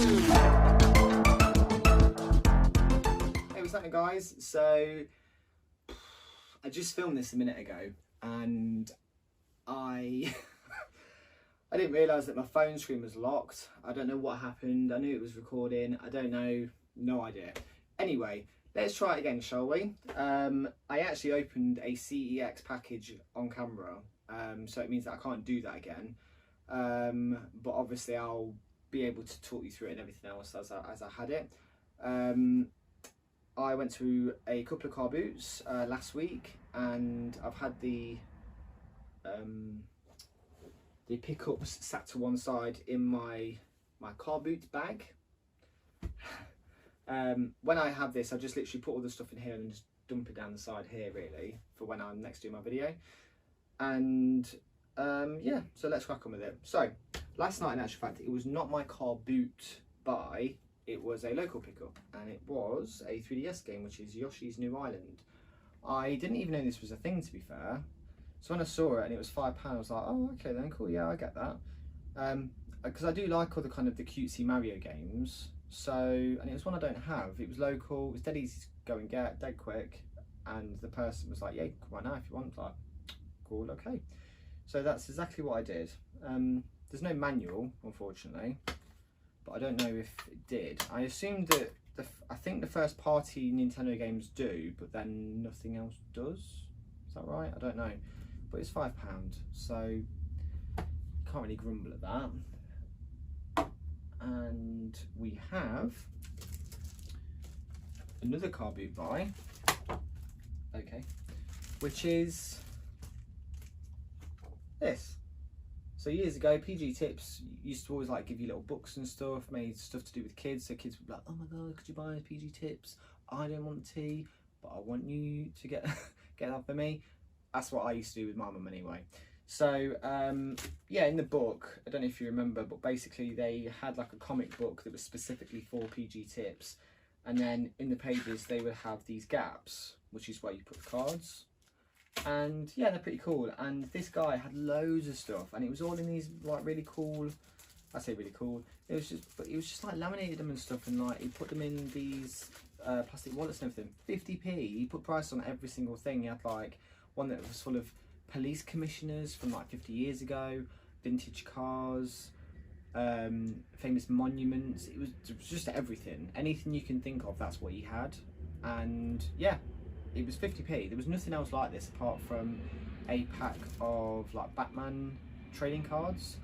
Hey, what's happening, guys? So I just filmed this a minute ago and I I didn't realise that my phone screen was locked. I don't know what happened. I knew it was recording. I don't know, no idea. Anyway, let's try it again, shall we? I actually opened a CEX package on camera, so it means that I can't do that again. But obviously I'll be able to talk you through it and everything else as I had it. I went to a couple of car boots last week, and I've had the pickups sat to one side in my car boot bag. When I have this, I just literally put all the stuff in here and just dump it down the side here, really, for when I'm next doing my video. And yeah, so let's crack on with it. So last night, in actual fact, it was not my car boot buy, it was a local pickup, and it was a 3DS game, which is Yoshi's New Island. I didn't even know this was a thing, to be fair. So when I saw it and it was £5, I was like, oh, okay then, cool, yeah, I get that. Because I do like all the kind of the cutesy Mario games. So, and it was one I don't have. It was local, it was dead easy to go and get, dead quick. And the person was like, yeah, come right now if you want. Like, cool, okay. So that's exactly what I did. There's no manual, unfortunately, but I don't know if it did. I assumed that, I think the first party Nintendo games do, but then nothing else does. Is that right? I don't know. But it's £5, so can't really grumble at that. And we have another car boot buy, okay, which is this. So years ago, PG Tips used to always like give you little books and stuff, made stuff to do with kids. So kids would be like, oh my god, could you buy PG Tips? I don't want tea, but I want you to get that for me. That's what I used to do with my mum anyway. So yeah, in the book, I don't know if you remember, but basically they had like a comic book that was specifically for PG Tips, and then in the pages they would have these gaps, which is where you put the cards. And yeah, they're pretty cool. And this guy had loads of stuff, and it was all in these like really cool, I say really cool, it was just like laminated them and stuff, and like he put them in these plastic wallets and everything. 50p, he put price on every single thing. He had like one that was full of police commissioners from like 50 years ago, vintage cars, famous monuments. It was just everything, anything you can think of, that's what he had. And yeah, it was 50p. There was nothing else like this apart from a pack of like Batman trading cards,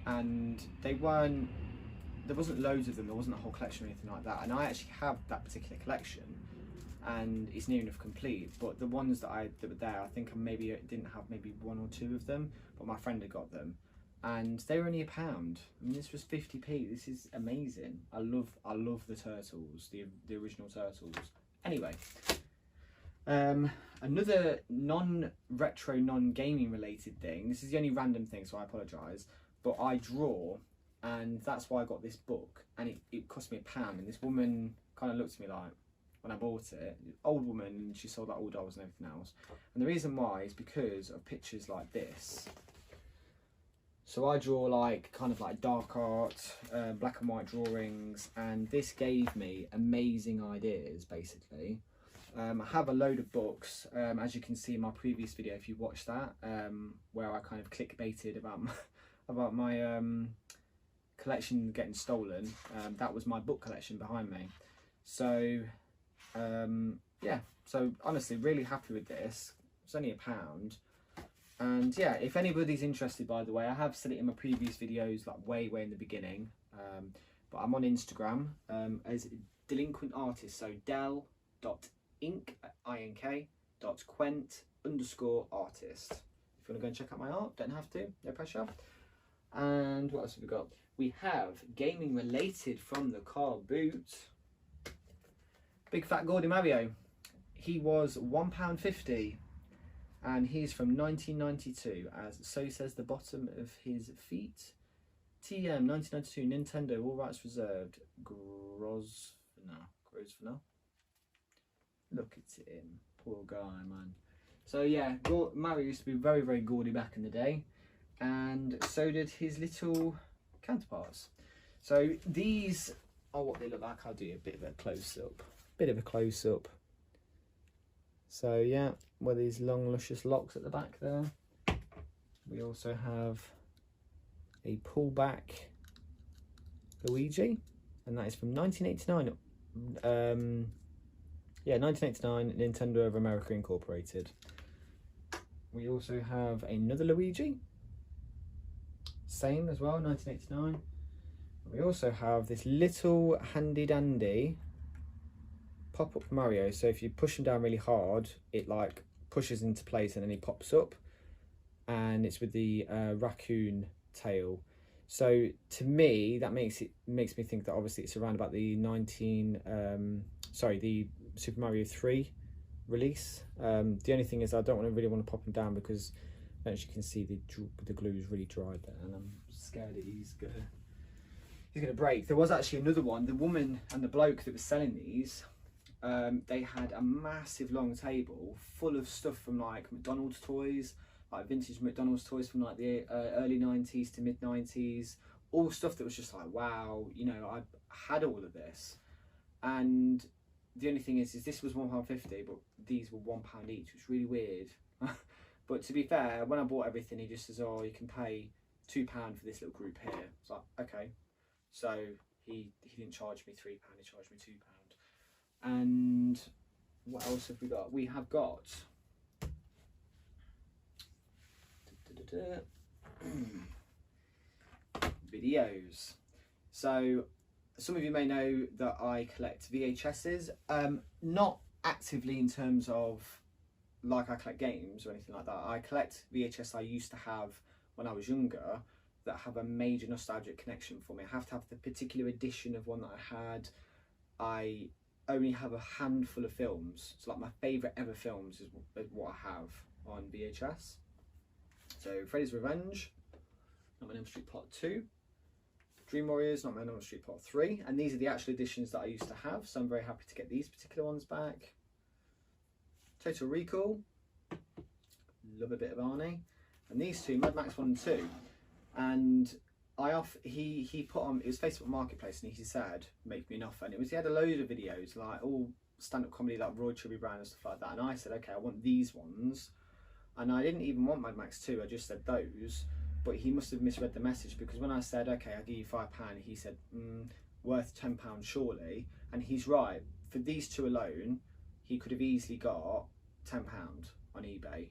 and there wasn't loads of them, there wasn't a whole collection or anything like that. And I actually have that particular collection, and it's near enough complete, but the ones that were there, I think I maybe didn't have maybe one or two of them, but my friend had got them, and they were only £1. I mean, this was 50p. This is amazing. I love the Turtles, the original Turtles. Anyway, another non-retro, non-gaming related thing. This is the only random thing, so I apologise, but I draw, and that's why I got this book, and it cost me £1. And this woman kind of looked at me like, when I bought it, old woman, and she sold like old dolls and everything else. And the reason why is because of pictures like this. So I draw like kind of like dark art, black and white drawings, and this gave me amazing ideas basically. I have a load of books, as you can see in my previous video if you watched that, where I kind of clickbaited about my collection getting stolen. That was my book collection behind me. So yeah, so honestly really happy with this. It's only £1, and yeah, if anybody's interested, by the way, I have said it in my previous videos like way in the beginning, but I'm on Instagram as Delinquent Artist, so del.ink.quent.artist. If you want to go and check out my art, don't have to, no pressure. And what else have we got? We have gaming related from the car boot. Big Fat Gordy Mario. He was £1.50, and he's from 1992, as so says the bottom of his feet. TM 1992, Nintendo, all rights reserved. Grosvenor. Look at him, poor guy, man. So yeah, Mario used to be very gaudy back in the day, and so did his little counterparts. So these what they look like, I'll do a bit of a close-up. So yeah, with these long luscious locks at the back there. We also have a pullback Luigi, and that is from 1989. 1989, Nintendo of America Incorporated. We also have another Luigi, same as well, 1989. We also have this little handy dandy pop-up Mario. So if you push him down really hard, it like pushes into place and then he pops up, and it's with the raccoon tail. So to me, that makes me think that obviously it's around about the the Super Mario 3 release. The only thing is I don't really want to pop him down because, as you can see, the glue is really dried there, and I'm scared that he's gonna break. There was actually another one. The woman and the bloke that was selling these, they had a massive long table full of stuff from like McDonald's toys, like vintage McDonald's toys from like the early 90s to mid 90s, all stuff that was just like, wow, you know, I had all of this. And the only thing is this was £1.50, but these were £1 each, which is really weird. But to be fair, when I bought everything, he just says, oh, you can pay £2 for this little group here. It's like, okay. So he didn't charge me £3, he charged me £2. And what else have we got? We have got videos. So some of you may know that I collect VHSs, not actively in terms of like I collect games or anything like that. I collect VHS I used to have when I was younger that have a major nostalgic connection for me. I have to have the particular edition of one that I had. I only have a handful of films, so like my favourite ever films is what I have on VHS. So Freddy's Revenge, Nightmare on Elm Street Part 2, Dream Warriors, Nightmare on Elm Street Part 3, and these are the actual editions that I used to have, so I'm very happy to get these particular ones back. Total Recall, love a bit of Arnie, and these two, Mad Max 1 and 2, and he put on, it was Facebook Marketplace, and he said, make me an offer, and he had a load of videos, like all stand-up comedy like Roy Chubby Brown and stuff like that, and I said, okay, I want these ones, and I didn't even want Mad Max 2, I just said those, but he must have misread the message, because when I said, okay, I'll give you £5, he said, worth £10 surely, and he's right. For these two alone, he could have easily got £10 on eBay.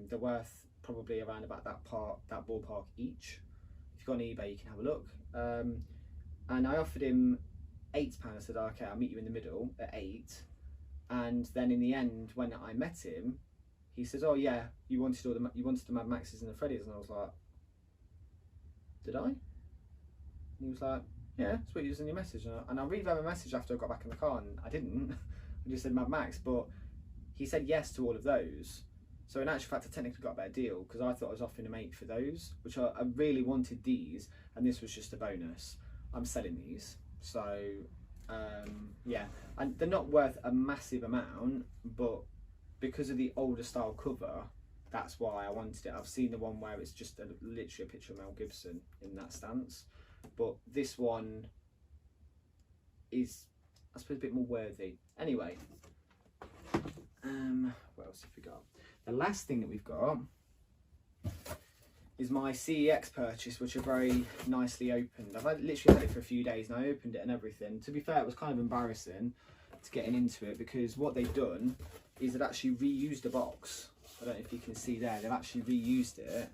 They're worth probably around about that ballpark each. If you go on eBay, you can have a look. And I offered him £8. I said, okay, I'll meet you in the middle at 8. And then in the end, when I met him, he says, oh yeah, you wanted the Mad Maxes and the Freddy's, and I was like, did I? And he was like, yeah, that's what you was in your message. And I reread my message after I got back in the car, and I didn't. I just said Mad Max, but he said yes to all of those. So in actual fact, I technically got a better deal, because I thought I was offering him 8 for those, which I really wanted these, and this was just a bonus. I'm selling these, so yeah, and they're not worth a massive amount, but because of the older style cover, that's why I wanted it. I've seen the one where it's just literally a picture of Mel Gibson in that stance, but this one is, I suppose, a bit more worthy. Anyway, what else have we got? The last thing that we've got is my CEX purchase, which are very nicely opened. I've literally had it for a few days and I opened it and everything. To be fair, it was kind of embarrassing to getting into it, because what they've done is they've actually reused the box. I don't know if you can see there, they've actually reused it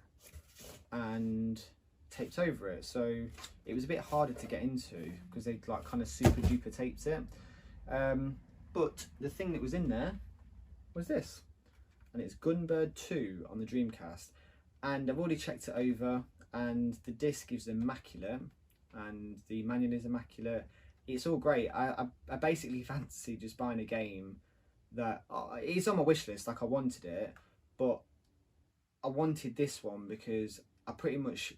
and taped over it. So it was a bit harder to get into because they like kind of super duper taped it. But the thing that was in there was this, and it's Gunbird 2 on the Dreamcast. And I've already checked it over, and the disc is immaculate and the manual is immaculate. It's all great. I basically fancy just buying a game that it's on my wish list, like I wanted it, but I wanted this one because I pretty much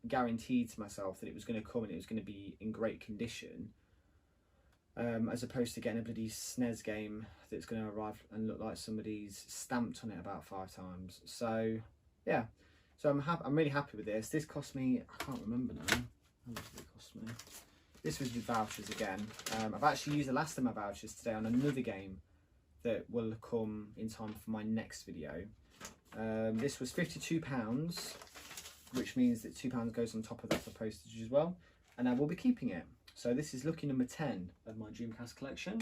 guaranteed to myself that it was going to come and it was going to be in great condition, as opposed to getting a bloody SNES game that's going to arrive and look like somebody's stamped on it about 5 times. So yeah, so I'm really happy with this. This cost me, I can't remember now, how much did it cost me? this was with vouchers again. I've actually used the last of my vouchers today on another game that will come in time for my next video. This was £52, which means that £2 goes on top of that for postage as well, and I will be keeping it. So this is lucky number 10 of my Dreamcast collection.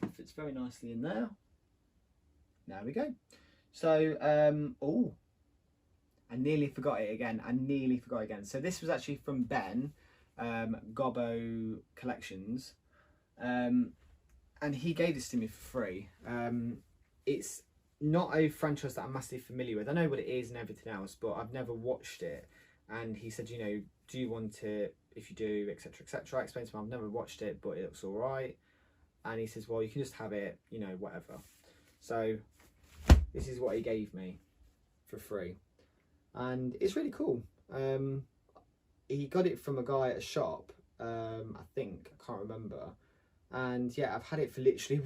It fits very nicely in there. There we go. So, oh, I nearly forgot it again. So this was actually from Ben, Gobbo Collections, and he gave this to me for free. It's not a franchise that I'm massively familiar with. I know what it is and everything else, but I've never watched it. And he said, you know, do you want it? If you do, etc, etc. I explained to him I've never watched it, but it looks all right. And he says, well, you can just have it, you know, whatever. So this is what he gave me for free, and it's really cool. He got it from a guy at a shop, I think, I can't remember. And yeah, I've had it for literally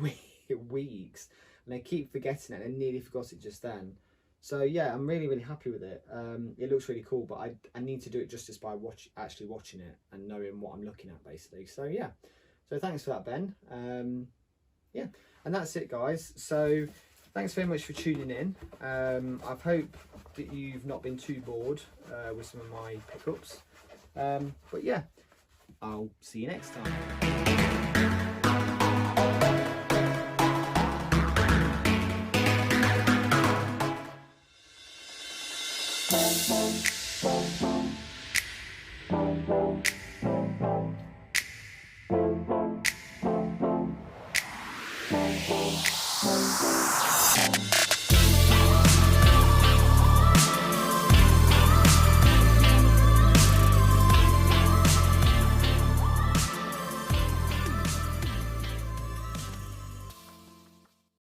weeks, and I keep forgetting it, and I nearly forgot it just then. So yeah, I'm really happy with it. It looks really cool, but I need to do it justice by actually watching it and knowing what I'm looking at, basically. So yeah, so thanks for that, Ben. Yeah, and that's it, guys. So thanks very much for tuning in. I hope that you've not been too bored with some of my pickups. But yeah, I'll see you next time.